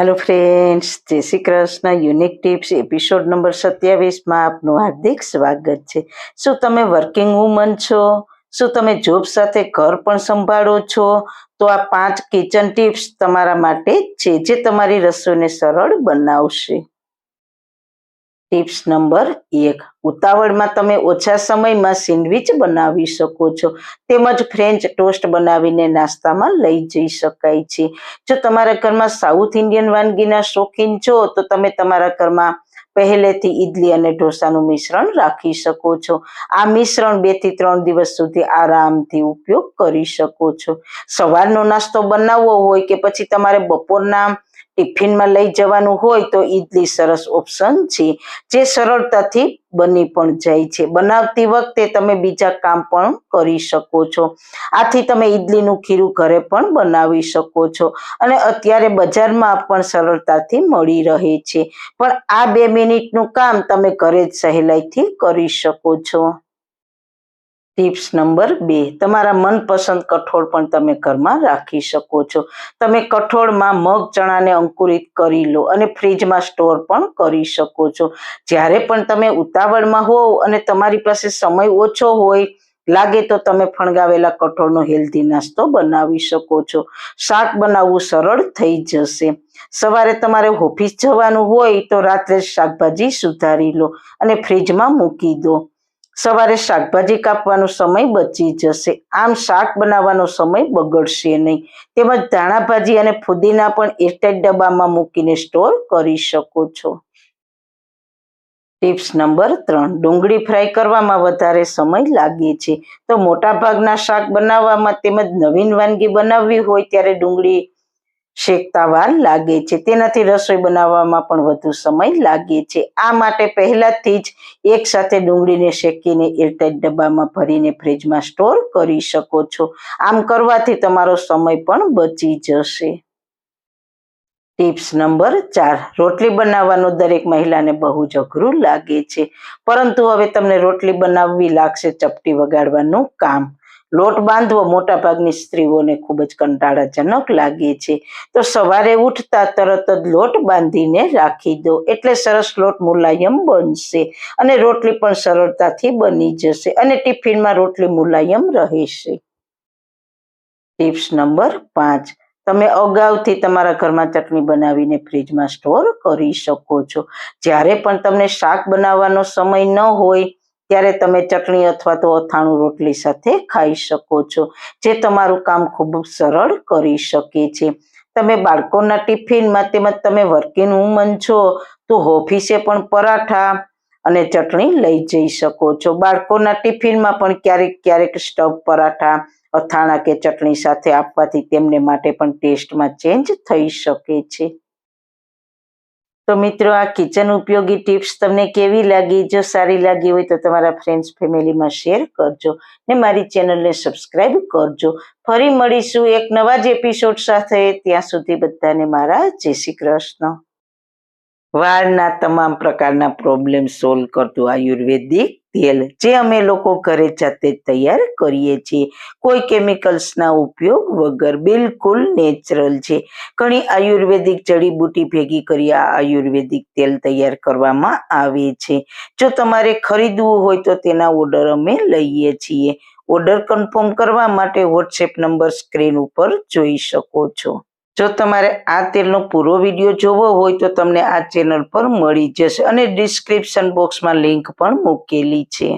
Hello friends, Jai Shri Krishna. Unique tips episode number 27માં આપનું હાર્દિક સ્વાગત છે. શું તમે વર્કિંગ વુમન છો? શું તમે જોબ સાથે ઘર પણ સંભાળો છો? તો આ 5 કિચન ટિપ્સ તમારા માટે છે, જે તમારી રસોઈને સરળ બનાવશે. ટિપ્સ નંબર 1, ઉતાવળમાં તમે ઓછા સમયમાં સેન્ડવિચ બનાવી શકો છો, તેમજ ફ્રેન્ચ ટોસ્ટ બનાવીને નાસ્તામાં લઈ જઈ શકાય છે. જો તમારા ઘરમાં સાઉથ ઇન્ડિયન વાનગીના શોખીન છો તો તમે તમારા ઘરમાં પહેલેથી ઈડલી અને ઢોસાનું મિશ્રણ રાખી શકો છો. આ મિશ્રણ 2 થી 3 દિવસ સુધી આરામથી ઉપયોગ કરી શકો છો. સવારનો નાસ્તો બનાવવો હોય કે પછી તમારે બપોરના ટિફિનમાં લઈ જવાનું હોય તો ઈડલી સરસ ઓપ્શન છે, જે સરળતાથી બની પણ જાય છે. બનાવતી વખતે તમે બીજા કામ પણ કરી શકો છો. આથી તમે ઈડલીનું ખીરું ઘરે પણ બનાવી શકો છો અને અત્યારે બજારમાં પણ સરળતાથી મળી રહે છે. પણ આ 2 મિનિટનું કામ તમે ઘરે જ સહેલાઈથી કરી શકો છો. ટિપ્સ નંબર 2, તમારા મનપસંદ કઠોળ પણ તમે ઘરમાં રાખી શકો છો. તમે કઠોળમાં મગ ચણાને અંકુરિત કરી લો અને ફ્રીજમાં સ્ટોર પણ કરી શકો છો. જ્યારે પણ તમે ઉતાવળમાં હોવ અને તમારી પાસે સમય ઓછો હોય લાગે તો તમે ફણગાવેલા કઠોળનો હેલ્ધી નાસ્તો બનાવી શકો છો. શાક બનાવવું સરળ થઈ જશે. સવારે તમારે ઓફિસ જવાનું હોય તો રાત્રે શાકભાજી સુધારી લો અને ફ્રીજમાં મૂકી દો. સવારે શાકભાજી કાપવાનો સમય બચી જશે. આમ શાક બનાવવાનો સમય બગડશે નહીં. તેમજ ધાણા ભાજી અને ફુદીના પણ એરટાઇટ ડબ્બામાં મૂકીને સ્ટોર કરી શકો છો. ટિપ્સ નંબર 3, ડુંગળી ફ્રાય કરવામાં વધારે સમય લાગે છે. તો મોટાભાગના શાક બનાવવામાં તેમજ નવીન વાનગી બનાવવી હોય ત્યારે ડુંગળી શેકતા વાર લાગે છે. તેનાથી રસોઈ બનાવવામાં પણ વધુ સમય લાગે છે. આ માટે પહેલાથી જ એકસાથે ડુંગળીને શેકીને એરટાઇટ ડબ્બામાં ભરીને ફ્રીજમાં સ્ટોર કરી શકો છો. આમ કરવાથી તમારો સમય પણ બચી જશે. ટિપ્સ નંબર 4, રોટલી બનાવવાનું દરેક મહિલાને બહુ જ અઘરું લાગે છે, પરંતુ હવે તમને રોટલી બનાવવી લાગશે ચપટી વગાડવાનું કામ. લોટ બાંધવો મોટાભાગની સ્ત્રીઓને ખૂબ જ કંટાળાજનક લાગે છે. તો સવારે ઉઠતા તરત જ લોટ બાંધીને રાખી દો, એટલે સરસ લોટ મુલાયમ બનશે અને રોટલી પણ સરળતાથી બની જશે અને ટિફિનમાં રોટલી મુલાયમ રહેશે. ટિપ્સ નંબર 5, તમે અગાઉથી તમારા ઘરમાં ચટણી બનાવીને ફ્રીજમાં સ્ટોર કરી શકો છો. જ્યારે પણ તમને શાક બનાવવાનો સમય ન હોય ત્યારે તમે ચટણી અથવા તો અથાણું રોટલી સાથે ખાઈ શકો છો, જે તમારું કામ ખૂબ સરળ કરી શકે છે. તમે બાળકોના ટિફિનમાં તેમજ તમે વર્કિંગ વુમન છો તો ઓફિસે પણ પરાઠા અને ચટણી લઈ જઈ શકો છો. બાળકોના ટિફિનમાં પણ ક્યારેક સ્ટફ પરાઠા અથાણા કે ચટણી સાથે આપવાથી તેમને માટે પણ ટેસ્ટમાં ચેન્જ થઈ શકે છે. તો મિત્રો, આ કિચન ઉપયોગી ટિપ્સ તમને કેવી લાગી? જો સારી લાગી હોય તો તમારા ફ્રેન્ડ્સ ફેમિલીમાં શેર કરજો ને મારી ચેનલને સબસ્ક્રાઈબ કરજો. ફરી મળીશું એક નવા જ એપિસોડ સાથે. ત્યાં સુધી બધાને મારા જય શ્રી કૃષ્ણ. વાળના તમામ પ્રકારના પ્રોબ્લેમ સોલ્વ કરતું આયુર્વેદિક તેલ, જે અમે લોકો ઘરે જાતે તૈયાર કરીએ છીએ, કોઈ કેમિકલ્સના ઉપયોગ વગર, બિલકુલ નેચરલ છે. ઘણી આયુર્વેદિક જડીબુટી ભેગી કરી આ આયુર્વેદિક તેલ તૈયાર કરવામાં આવે છે. જો તમારે ખરીદવું હોય તો તેના ઓર્ડર અમે લઈએ છીએ. ઓર્ડર કન્ફર્મ કરવા માટે વોટ્સએપ નંબર સ્ક્રીન ઉપર જોઈ શકો છો. જો તમારે આ તેલનો પૂરો વિડીયો જોવો હોય તો તમને આ ચેનલ પર મળી જશે અને ડિસ્ક્રિપ્શન બોક્સમાં લિંક પણ મૂકેલી છે.